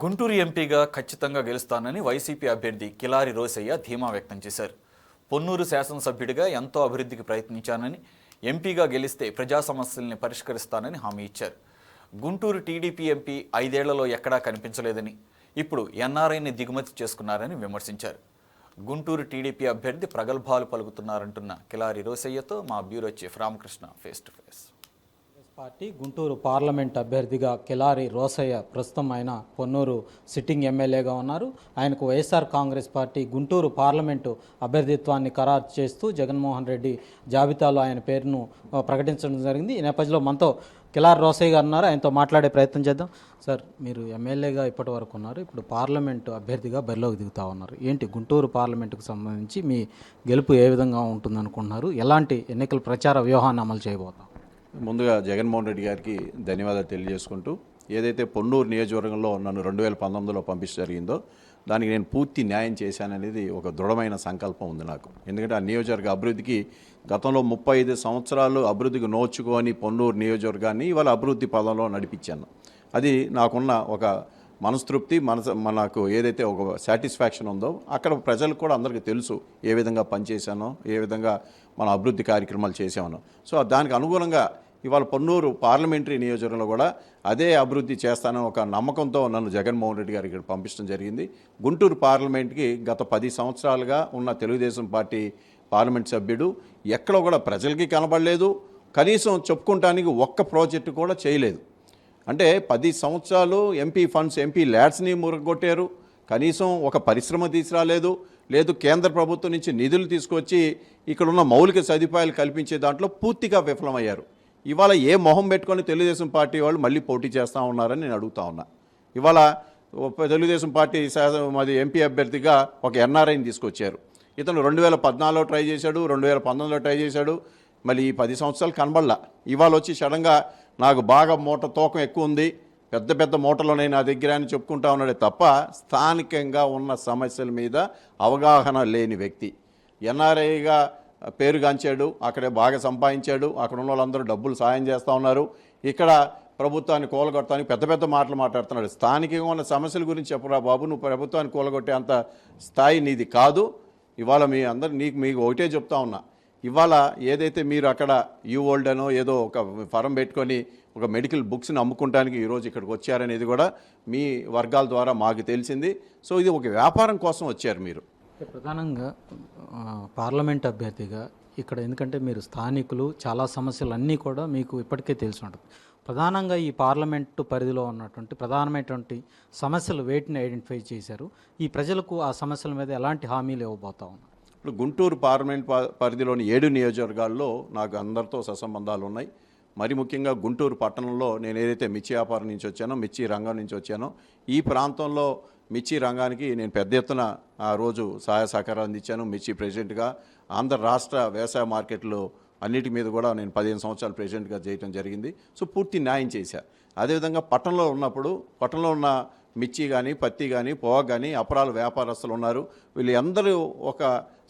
గుంటూరు ఎంపీగా ఖచ్చితంగా గెలుస్తానని వైసీపీ అభ్యర్థి కిలారి రోసయ్య ధీమా వ్యక్తం చేశారు. పొన్నూరు శాసనసభ్యుడిగా ఎంతో అభివృద్ధికి ప్రయత్నించానని, ఎంపీగా గెలిస్తే ప్రజా సమస్యల్ని పరిష్కరిస్తానని హామీ ఇచ్చారు. గుంటూరు టీడీపీ ఎంపీ 5 ఏళ్లలో ఎక్కడా కనిపించలేదని, ఇప్పుడు ఎన్ఆర్ఐని దిగుమతి చేసుకున్నారని విమర్శించారు. గుంటూరు టీడీపీ అభ్యర్థి ప్రగల్భాలు పలుకుతున్నారంటున్న కిలారి రోసయ్యతో మా bureau chief Ramakrishna face to face. Party Guntur parliament అభ్యర్థిగా కిలారి రోసయ్య ప్రస్తుతం ఆయన పొన్నూరు సిట్టింగ్ ఎమ్మెల్యేగా ఉన్నారు. ఆయనకు వైఎస్ఆర్ కాంగ్రెస్ పార్టీ గుంటూరు పార్లమెంటు అభ్యర్థిత్వాన్ని ఖరారు చేస్తూ జగన్మోహన్ రెడ్డి జాబితాలో ఆయన పేరును ప్రకటించడం జరిగింది. ఈ నేపథ్యంలో మనతో కిలారి రోసయ్య గారు ఉన్నారు. ఆయనతో మాట్లాడే ప్రయత్నం చేద్దాం. సార్, మీరు ఎమ్మెల్యేగా ఇప్పటి వరకు ఉన్నారు, ఇప్పుడు పార్లమెంటు అభ్యర్థిగా బరిలోకి దిగుతూ ఉన్నారు. ఏంటి గుంటూరు పార్లమెంటుకు సంబంధించి మీ గెలుపు ఏ విధంగా ఉంటుందనుకుంటున్నారు? ఎలాంటి ఎన్నికల ప్రచార వ్యూహాన్ని అమలు చేయబోతాం? ముందుగా జగన్మోహన్ రెడ్డి గారికి ధన్యవాదాలు తెలియజేసుకుంటూ, ఏదైతే పొన్నూరు నియోజకవర్గంలో నన్ను 2019లో పంపించడం జరిగిందో దానికి నేను పూర్తి న్యాయం చేశాననేది ఒక దృఢమైన సంకల్పం ఉంది నాకు. ఎందుకంటే ఆ నియోజకవర్గ అభివృద్ధికి గతంలో 35 సంవత్సరాలు అభివృద్ధికి నోచుకొని పొన్నూరు నియోజకవర్గాన్ని ఇవాళ అభివృద్ధి పదంలో నడిపించాను. అది నాకున్న ఒక మనస్తృప్తి, నాకు ఏదైతే ఒక సాటిస్ఫాక్షన్ ఉందో అక్కడ ప్రజలకు కూడా అందరికీ తెలుసు ఏ విధంగా పనిచేశానో, ఏ విధంగా మన అభివృద్ధి కార్యక్రమాలు చేసామనో. సో దానికి అనుగుణంగా ఇవాళ పొన్నూరు పార్లమెంటరీ నియోజకవర్గంలో కూడా అదే అభివృద్ధి చేస్తానని ఒక నమ్మకంతో నన్ను జగన్మోహన్ రెడ్డి గారు ఇక్కడ పంపించడం జరిగింది. గుంటూరు పార్లమెంట్కి గత 10 సంవత్సరాలుగా ఉన్న తెలుగుదేశం పార్టీ పార్లమెంట్ సభ్యుడు ఎక్కడ కూడా ప్రజలకి కనబడలేదు, కనీసం చెప్పుకుంటానికి ఒక్క ప్రాజెక్టు కూడా చేయలేదు. అంటే 10 సంవత్సరాలు ఎంపీ ఫండ్స్, ఎంపీ ల్యాడ్స్ని మురగొట్టారు, కనీసం ఒక పరిశ్రమ తీసుకురాలేదు, లేదు కేంద్ర ప్రభుత్వం నుంచి నిధులు తీసుకొచ్చి ఇక్కడున్న మౌలిక సదుపాయాలు కల్పించే దాంట్లో పూర్తిగా విఫలమయ్యారు. ఇవాళ ఏ మొహం పెట్టుకొని తెలుగుదేశం పార్టీ వాళ్ళు మళ్ళీ పోటీ చేస్తూ ఉన్నారని నేను అడుగుతా ఉన్నా. ఇవాళ తెలుగుదేశం పార్టీ మాది ఎంపీ అభ్యర్థిగా ఒక ఎన్ఆర్ఐని తీసుకొచ్చారు. ఇతను 2014లో ట్రై చేశాడు, 2019లో ట్రై చేశాడు, మళ్ళీ ఈ 10 సంవత్సరాలు కనబడలా. ఇవాళ వచ్చి సడన్గా నాకు బాగా మూట తూకం ఎక్కువ ఉంది, పెద్ద పెద్ద మూటలోనే నా దగ్గర అని చెప్పుకుంటా ఉన్నాడే తప్ప స్థానికంగా ఉన్న సమస్యల మీద అవగాహన లేని వ్యక్తి. ఎన్ఆర్ఐగా పేరుగాంచాడు, అక్కడే బాగా సంపాదించాడు, అక్కడ ఉన్న వాళ్ళందరూ డబ్బులు సాయం చేస్తూ ఉన్నారు. ఇక్కడ ప్రభుత్వాన్ని కూలగొట్టడానికి పెద్ద పెద్ద మాటలు మాట్లాడుతున్నాడు. స్థానికంగా ఉన్న సమస్యల గురించి చెప్పరా బాబు, నువ్వు ప్రభుత్వాన్ని కూలగొట్టే అంత స్థాయి నీది కాదు. ఇవాళ మీకు ఒకటే చెప్తా ఉన్నా, ఇవాళ ఏదైతే మీరు అక్కడ ఓల్డ్ అనో ఏదో ఒక ఫరం పెట్టుకొని ఒక మెడికల్ బుక్స్ని అమ్ముకుంటానికి ఈరోజు ఇక్కడికి వచ్చారనేది కూడా మీ వర్గాల ద్వారా మాకు తెలిసింది. సో ఇది ఒక వ్యాపారం కోసం వచ్చారు మీరు. ప్రధానంగా పార్లమెంట్ అభ్యర్థిగా ఇక్కడ, ఎందుకంటే మీరు స్థానికులు, చాలా సమస్యలు అన్నీ కూడా మీకు ఇప్పటికే తెలిసి ఉంటుంది. ప్రధానంగా ఈ పార్లమెంటు పరిధిలో ఉన్నటువంటి ప్రధానమైనటువంటి సమస్యలు వేటిని ఐడెంటిఫై చేశారు? ఈ ప్రజలకు ఆ సమస్యల మీద ఎలాంటి హామీలు ఇవ్వబోతా ఉన్నారు? ఇప్పుడు గుంటూరు పార్లమెంట్ పరిధిలోని 7 నియోజకవర్గాల్లో నాకు అందరితో సత్సంబంధాలు ఉన్నాయి. మరి ముఖ్యంగా గుంటూరు పట్టణంలో నేను ఏదైతే మిర్చి వ్యాపారం నుంచి వచ్చానో, మిర్చి రంగం నుంచి వచ్చానో, ఈ ప్రాంతంలో మిర్చి రంగానికి నేను పెద్ద ఎత్తున ఆ రోజు సహాయ సహకారాలు అందించాను. మిర్చి ప్రెసిడెంట్గా ఆంధ్ర రాష్ట్ర వ్యవసాయ మార్కెట్లు అన్నిటి మీద కూడా నేను 15 సంవత్సరాలు ప్రెసిడెంట్గా చేయడం జరిగింది. సో పూర్తి న్యాయం చేశా. అదేవిధంగా పట్టణంలో ఉన్నప్పుడు పట్టణంలో ఉన్న మిర్చి కానీ, పత్తి కానీ, పొగాకు కానీ అపరాల వ్యాపారస్తులు ఉన్నారు. వీళ్ళందరూ ఒక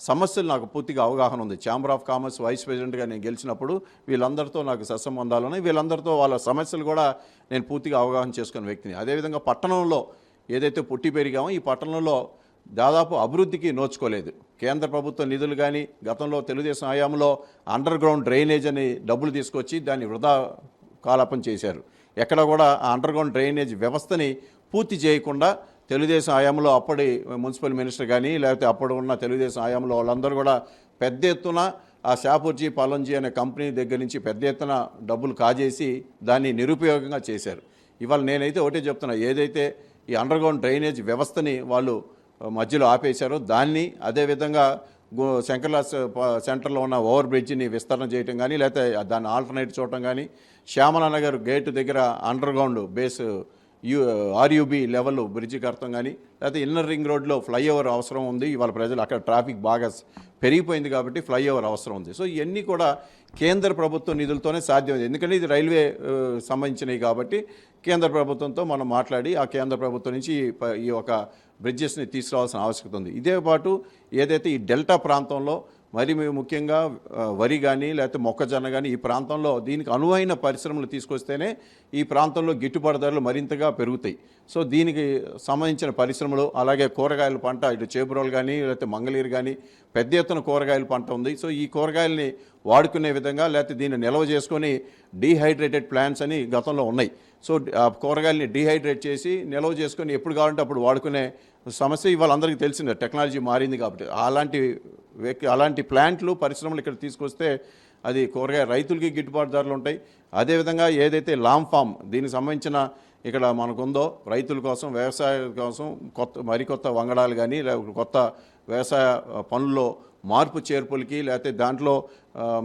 సమస్యలు నాకు పూర్తిగా అవగాహన ఉంది. ఛాంబర్ ఆఫ్ కామర్స్ వైస్ ప్రెసిడెంట్గా నేను గెలిచినప్పుడు వీళ్ళందరితో నాకు సత్సంబంధాలు ఉన్నాయి. వీళ్ళందరితో వాళ్ళ సమస్యలు కూడా నేను పూర్తిగా అవగాహన చేసుకున్న వ్యక్తిని. అదేవిధంగా పట్టణంలో ఏదైతే పుట్టి పెరిగామో ఈ పట్టణంలో దాదాపు అభివృద్ధికి నోచుకోలేదు. కేంద్ర ప్రభుత్వ నిధులు కానీ, గతంలో తెలుగుదేశం హయాంలో అండర్ గ్రౌండ్ డ్రైనేజ్ అని డబ్బులు తీసుకొచ్చి దాన్ని వృధా కాలాపం చేశారు. ఎక్కడ కూడా ఆ అండర్ గ్రౌండ్ డ్రైనేజ్ వ్యవస్థని పూర్తి చేయకుండా తెలుగుదేశం హయాంలో అప్పటి మున్సిపల్ మినిస్టర్ కానీ, లేకపోతే అప్పుడు ఉన్న తెలుగుదేశం హయాంలో వాళ్ళందరూ కూడా పెద్ద ఎత్తున ఆ షాపూర్జీ పాలంజీ అనే కంపెనీ దగ్గర నుంచి పెద్ద ఎత్తున డబ్బులు కాజేసి దాన్ని నిరుపయోగంగా చేశారు. ఇవాళ నేనైతే ఒకటే చెప్తున్నా, ఏదైతే ఈ అండర్ గ్రౌండ్ డ్రైనేజ్ వ్యవస్థని వాళ్ళు మధ్యలో ఆపేశారో దాన్ని, అదేవిధంగా శంకర్లాస్ సెంటర్లో ఉన్న ఓవర్ బ్రిడ్జిని విస్తరణ చేయటం కానీ, లేకపోతే దాన్ని ఆల్టర్నేట్ చూడటం కానీ, శ్యామలనగర్ గేటు దగ్గర under ground base RUB level bridge కడతాం కానీ, లేకపోతే ఇన్నర్ రింగ్ రోడ్లో ఫ్లైఓవర్ అవసరం ఉంది. ఇవాళ ప్రజలు అక్కడ ట్రాఫిక్ బాగా పెరిగిపోయింది కాబట్టి ఫ్లైఓవర్ అవసరం ఉంది. సో ఇవన్నీ కూడా కేంద్ర ప్రభుత్వ నిధులతోనే సాధ్యమైంది. ఎందుకంటే ఇది రైల్వే సంబంధించినవి కాబట్టి కేంద్ర ప్రభుత్వంతో మనం మాట్లాడి ఆ కేంద్ర ప్రభుత్వం నుంచి ఈ ఒక బ్రిడ్జెస్ని తీసుకురావాల్సిన ఆవశ్యకత ఉంది. ఇదే పాటు ఏదైతే ఈ డెల్టా ప్రాంతంలో మరి ముఖ్యంగా వరి కానీ లేకపోతే మొక్కజొన్న కానీ ఈ ప్రాంతంలో దీనికి అనువైన పరిశ్రమలు తీసుకొస్తేనే ఈ ప్రాంతంలో గిట్టుబాటు ధరలు మరింతగా పెరుగుతాయి. సో దీనికి సంబంధించిన పరిశ్రమలు, అలాగే కూరగాయల పంట, ఇటు చేబ్రోలు కానీ లేకపోతే మంగళగిరి కానీ పెద్ద ఎత్తున కూరగాయల పంట ఉంది. సో ఈ కూరగాయలని వాడుకునే విధంగా లేకపోతే దీన్ని నిల్వ చేసుకొని డీహైడ్రేటెడ్ ప్లాంట్స్ అని గతంలో ఉన్నాయి. సో ఆ కూరగాయలని డీహైడ్రేట్ చేసి నిల్వ చేసుకొని ఎప్పుడు కావాలంటే అప్పుడు వాడుకునే సమస్య ఇవాళ అందరికీ తెలిసిందే, టెక్నాలజీ మారింది కాబట్టి. అలాంటి ప్లాంట్లు, పరిశ్రమలు ఇక్కడ తీసుకొస్తే అది కూరగాయ రైతులకి గిట్టుబాటు ధరలు ఉంటాయి. అదేవిధంగా ఏదైతే లామ్ ఫామ్ దీనికి సంబంధించిన ఇక్కడ మనకుందో రైతుల కోసం, వ్యవసాయం కోసం మరికొత్త వంగడాలు కానీ లేకపోతే కొత్త వ్యవసాయ పనుల్లో మార్పు చేర్పులకి లేకపోతే దాంట్లో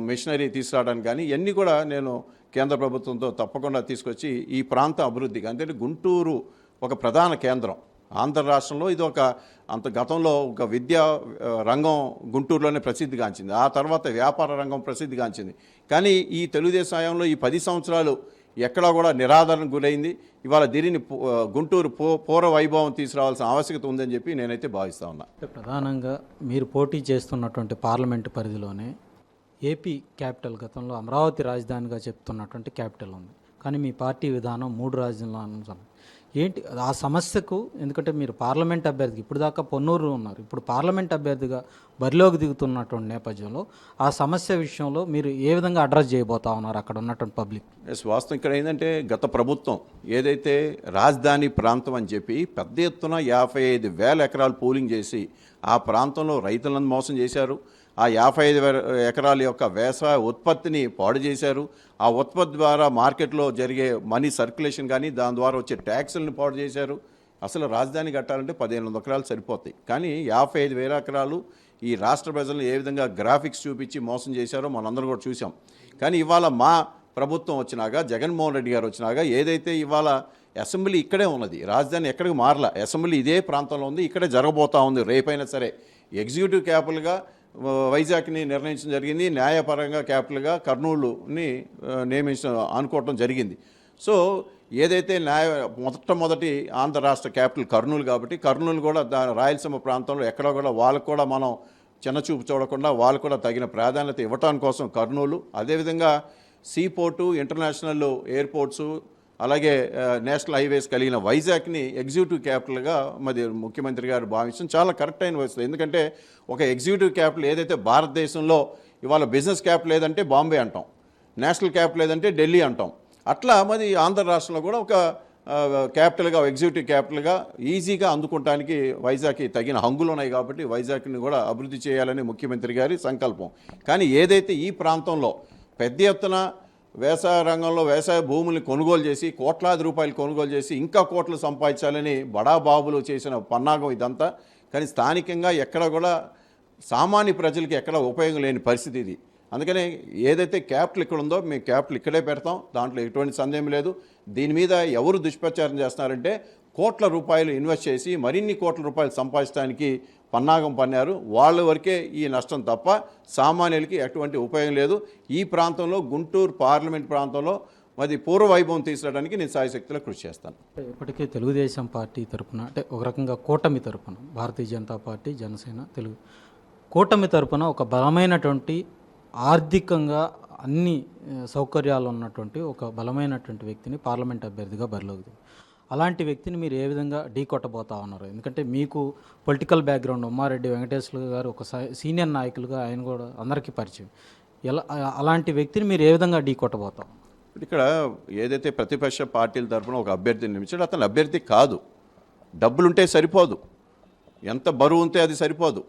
మిషనరీ తీసుకురావడానికి కానీ ఇవన్నీ కూడా నేను కేంద్ర ప్రభుత్వంతో తప్పకుండా తీసుకొచ్చి ఈ ప్రాంత అభివృద్ధికి, అంటే గుంటూరు ఒక ప్రధాన కేంద్రం ఆంధ్ర రాష్ట్రంలో. ఇది అంత గతంలో ఒక విద్యా రంగం గుంటూరులోనే ప్రసిద్ధిగాంచింది, ఆ తర్వాత వ్యాపార రంగం ప్రసిద్ధిగాంచింది. కానీ ఈ తెలుగుదేశం హయాంలో ఈ 10 సంవత్సరాలు ఎక్కడా కూడా నిరాదరణకు గురైంది. ఇవాళ దీనిని గుంటూరు పూర్వ వైభవం తీసుకురావాల్సిన ఆవశ్యకత ఉందని చెప్పి నేనైతే భావిస్తా ఉన్నా. ప్రధానంగా మీరు పోటీ చేస్తున్నటువంటి పార్లమెంటు పరిధిలోనే ఏపీ క్యాపిటల్, గతంలో అమరావతి రాజధానిగా చెప్తున్నటువంటి క్యాపిటల్ ఉంది. కానీ మీ పార్టీ విధానం 3 రాజధానులు ఏంటి ఆ సమస్యకు? ఎందుకంటే మీరు పార్లమెంట్ అభ్యర్థి, ఇప్పుడు దాకా పొన్నూరు ఉన్నారు, ఇప్పుడు పార్లమెంట్ అభ్యర్థిగా బరిలోకి దిగుతున్నటువంటి నేపథ్యంలో ఆ సమస్య విషయంలో మీరు ఏ విధంగా అడ్రస్ చేయబోతా ఉన్నారు అక్కడ ఉన్నటువంటి పబ్లిక్? వాస్తవం ఇక్కడ ఏంటంటే గత ప్రభుత్వం ఏదైతే రాజధాని ప్రాంతం అని చెప్పి పెద్ద ఎత్తున 55,000 ఎకరాలు పూలింగ్ చేసి ఆ ప్రాంతంలో రైతులను మోసం చేశారు. ఆ 55,000 ఎకరాల యొక్క వ్యవసాయ ఉత్పత్తిని పాడు చేశారు. ఆ ఉత్పత్తి ద్వారా మార్కెట్లో జరిగే మనీ సర్క్యులేషన్ కానీ దాని ద్వారా వచ్చే ట్యాక్సులను పాడు చేశారు. అసలు రాజధాని కట్టాలంటే 15,000 ఎకరాలు సరిపోతాయి. కానీ 55,000 ఎకరాలు ఈ రాష్ట్ర ప్రజలను ఏ విధంగా గ్రాఫిక్స్ చూపించి మోసం చేశారో మనందరం కూడా చూసాం. కానీ ఇవాళ మా ప్రభుత్వం వచ్చినాక, జగన్మోహన్ రెడ్డి గారు వచ్చినాక ఏదైతే ఇవాళ అసెంబ్లీ ఇక్కడే ఉన్నది, రాజధాని ఎక్కడికి మారలా, అసెంబ్లీ ఇదే ప్రాంతంలో ఉంది, ఇక్కడే జరగబోతూ ఉంది. రేపైనా సరే ఎగ్జిక్యూటివ్ క్యాపిటల్గా వైజాగ్ని నిర్ణయించడం జరిగింది, న్యాయపరంగా క్యాపిటల్గా కర్నూలుని అనుకోవటం జరిగింది. సో ఏదైతే మొట్టమొదటి ఆంధ్ర రాష్ట్ర క్యాపిటల్ కర్నూలు కాబట్టి కర్నూలు కూడా రాయలసీమ ప్రాంతంలో ఎక్కడ కూడా వాళ్ళకు కూడా మనం చిన్నచూపు చూడకుండా వాళ్ళు కూడా తగిన ప్రాధాన్యత ఇవ్వటానికి కోసం కర్నూలు, అదేవిధంగా సీపోర్టు, ఇంటర్నేషనల్ ఎయిర్పోర్ట్సు, అలాగే నేషనల్ హైవేస్ కలిగిన వైజాగ్ని ఎగ్జిక్యూటివ్ క్యాపిటల్గా మరి ముఖ్యమంత్రి గారు భావించడం చాలా కరెక్ట్ అయిన వస్తుంది. ఎందుకంటే ఒక ఎగ్జిక్యూటివ్ క్యాపిటల్ ఏదైతే భారతదేశంలో ఇవాళ బిజినెస్ క్యాపిటల్ ఏదంటే బాంబే అంటాం, నేషనల్ క్యాపిటల్ ఏదంటే ఢిల్లీ అంటాం, అట్లా మరి ఆంధ్ర రాష్ట్రంలో కూడా ఒక క్యాపిటల్గా, ఎగ్జిక్యూటివ్ క్యాపిటల్గా ఈజీగా అందుకోవటానికి వైజాగ్కి తగిన హంగులు ఉన్నాయి. కాబట్టి వైజాగ్ని కూడా అభివృద్ధి చేయాలని ముఖ్యమంత్రి గారి సంకల్పం. కానీ ఏదైతే ఈ ప్రాంతంలో పెద్ద ఎత్తున వ్యవసాయ రంగంలో వ్యవసాయ భూముల్ని కొనుగోలు చేసి కోట్లాది రూపాయలు కొనుగోలు చేసి ఇంకా కోట్లు సంపాదించాలని బడాబాబులు చేసిన పన్నాగం ఇదంతా. కానీ స్థానికంగా ఎక్కడ కూడా సామాన్య ప్రజలకి ఎక్కడ ఉపయోగం లేని పరిస్థితి ఇది. అందుకనే ఏదైతే క్యాపిటల్ ఇక్కడ ఉందో మేము క్యాపిటల్ ఇక్కడే పెడతాం, దాంట్లో ఎటువంటి సందేహం లేదు. దీని మీద ఎవరు దుష్ప్రచారం చేస్తున్నారంటే కోట్ల రూపాయలు ఇన్వెస్ట్ చేసి మరిన్ని కోట్ల రూపాయలు సంపాదించడానికి పన్నాగం పన్నారు. వాళ్ళ వరకే ఈ నష్టం తప్ప సామాన్యులకి ఎటువంటి ఉపయోగం లేదు. ఈ ప్రాంతంలో గుంటూరు పార్లమెంట్ ప్రాంతంలో మరి పూర్వ వైభవం తీసుకురావడానికి నేను సాయశక్తిలో కృషి చేస్తాను. ఇప్పటికే తెలుగుదేశం పార్టీ తరఫున, అంటే ఒక రకంగా కూటమి తరఫున, భారతీయ జనతా పార్టీ, జనసేన, కూటమి తరఫున ఒక బలమైనటువంటి ఆర్థికంగా అన్ని సౌకర్యాలు ఉన్నటువంటి ఒక బలమైనటువంటి వ్యక్తిని పార్లమెంట్ అభ్యర్థిగా బరిలోకి, అలాంటి వ్యక్తిని మీరు ఏ విధంగా ఢీ కొట్టబోతా ఉన్నారు? ఎందుకంటే మీకు పొలిటికల్ బ్యాక్గ్రౌండ్, ఉమ్మారెడ్డి వెంకటేశ్వర గారు ఒక సీనియర్ నాయకులుగా ఆయన కూడా అందరికీ పరిచయం. అలాంటి వ్యక్తిని మీరు ఏ విధంగా ఢీ కొట్టబోతాం? ఇక్కడ ఏదైతే ప్రతిపక్ష పార్టీల తరఫున ఒక అభ్యర్థిని నియమించాడో అతను అభ్యర్థి కాదు. డబ్బులుంటే సరిపోదు, ఎంత బరువు ఉంటే అది సరిపోదు.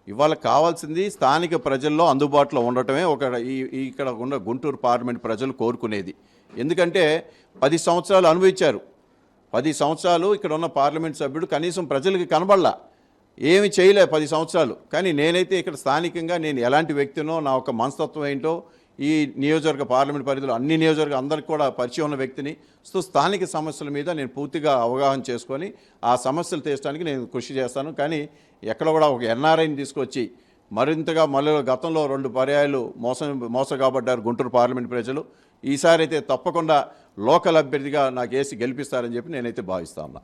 ఇవాళ కావాల్సింది స్థానిక ప్రజల్లో అందుబాటులో ఉండటమే ఇక్కడ ఉన్న గుంటూరు పార్లమెంట్ ప్రజలు కోరుకునేది. ఎందుకంటే 10 సంవత్సరాలు అనుభవించారు. 10 సంవత్సరాలు ఇక్కడ ఉన్న పార్లమెంట్ సభ్యుడు కనీసం ప్రజలకి కనబడలా, ఏమి చేయలే 10 సంవత్సరాలు. కానీ నేనైతే ఇక్కడ స్థానికంగా నేను ఎలాంటి వ్యక్తినో, నా ఒక మనస్తత్వం ఏంటో ఈ నియోజకవర్గ పార్లమెంట్ పరిధిలో అన్ని నియోజకవర్గ అందరికీ కూడా పరిచయం ఉన్న వ్యక్తిని. సో స్థానిక సమస్యల మీద నేను పూర్తిగా అవగాహన చేసుకొని ఆ సమస్యలు తీర్చడానికి నేను కృషి చేస్తాను. కానీ ఎక్కడ కూడా ఒక ఎన్ఆర్ఐని తీసుకొచ్చి మరింతగా మళ్ళీ గతంలో 2 పర్యాయాలు మోసగాబడ్డారు గుంటూరు పార్లమెంట్ ప్రజలు. ఈసారి అయితే తప్పకుండా లోకల్ అభ్యర్థిగా నాకు వేసి గెలిపిస్తారని చెప్పి నేనైతే భావిస్తా ఉన్నా.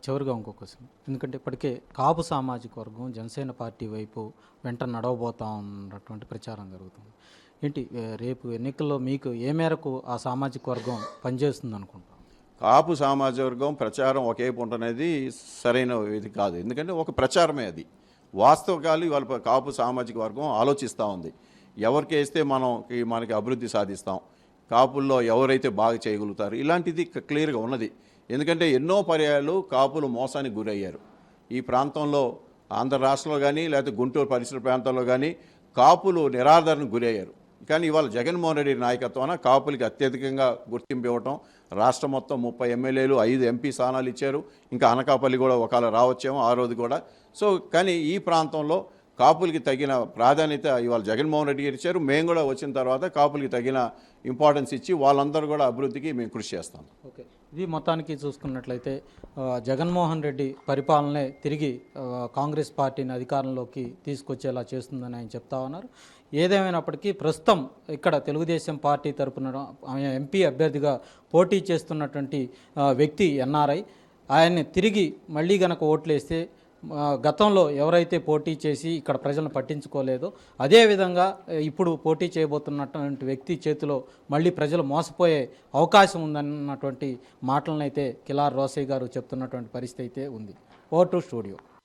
చివరిగా ఇంకో క్వశ్చన్, ఎందుకంటే ఇప్పటికే కాపు సామాజిక వర్గం జనసేన పార్టీ వైపు వెంట నడవబోతా ఉన్నటువంటి ప్రచారం జరుగుతుంది. ఏంటి రేపు ఎన్నికల్లో మీకు ఏ మేరకు ఆ సామాజిక వర్గం పనిచేస్తుంది అనుకుంటాం? కాపు సామాజిక వర్గం ప్రచారం ఒకేపు ఉంటనేది సరైన ఇది కాదు. ఎందుకంటే ఒక ప్రచారమే అది. వాస్తవకాలు ఇవాళ కాపు సామాజిక వర్గం ఆలోచిస్తూ ఉంది. ఎవరికి వేస్తే మనకి అభివృద్ధి సాధిస్తాం, కాపుల్లో ఎవరైతే బాగా చేయగలుగుతారు, ఇలాంటిది క్లియర్గా ఉన్నది. ఎందుకంటే ఎన్నో పర్యాయాలు కాపులు మోసానికి గురయ్యారు. ఈ ప్రాంతంలో ఆంధ్ర రాష్ట్రంలో కానీ లేకపోతే గుంటూరు పరిసర ప్రాంతాల్లో కానీ కాపులు నిరాదరణకు గురయ్యారు. కానీ ఇవాళ జగన్మోహన్ రెడ్డి నాయకత్వాన కాపులకి అత్యధికంగా గుర్తింపు ఇవ్వటం, రాష్ట్రం మొత్తం 30 ఎమ్మెల్యేలు 5 ఎంపీ స్థానాలు ఇచ్చారు. ఇంకా అనకాపల్లి కూడా ఒకవేళ రావచ్చేమో ఆ రోజు కూడా. సో కానీ ఈ ప్రాంతంలో కాపులకి తగిన ప్రాధాన్యత ఇవాళ జగన్మోహన్ రెడ్డి గారు ఇచ్చారు. మేము కూడా వచ్చిన తర్వాత కాపులకి తగిన ఇంపార్టెన్స్ ఇచ్చి వాళ్ళందరూ కూడా అభివృద్ధికి మేము కృషి చేస్తాం. ఓకే, ఇది మొత్తానికి చూసుకున్నట్లయితే జగన్మోహన్ రెడ్డి పరిపాలనే తిరిగి కాంగ్రెస్ పార్టీని అధికారంలోకి తీసుకొచ్చేలా చేస్తుందని ఆయన చెప్తా ఉన్నారు. ఏదేమైనప్పటికీ ప్రస్తుతం ఇక్కడ తెలుగుదేశం పార్టీ తరపున ఎంపీ అభ్యర్థిగా పోటీ చేస్తున్నటువంటి వ్యక్తి ఎన్ఆర్ఐ, ఆయన్ని తిరిగి మళ్ళీ గనక ఓట్లేస్తే గతంలో ఎవరైతే పోటీ చేసి ఇక్కడ ప్రజలను పట్టించుకోలేదో అదేవిధంగా ఇప్పుడు పోటీ చేయబోతున్నటువంటి వ్యక్తి చేతిలో మళ్ళీ ప్రజలు మోసపోయే అవకాశం ఉందన్నటువంటి మాటలనైతే కిలారి రోసయ్య గారు చెప్తున్నటువంటి పరిస్థితి అయితే ఉంది. Over to studio.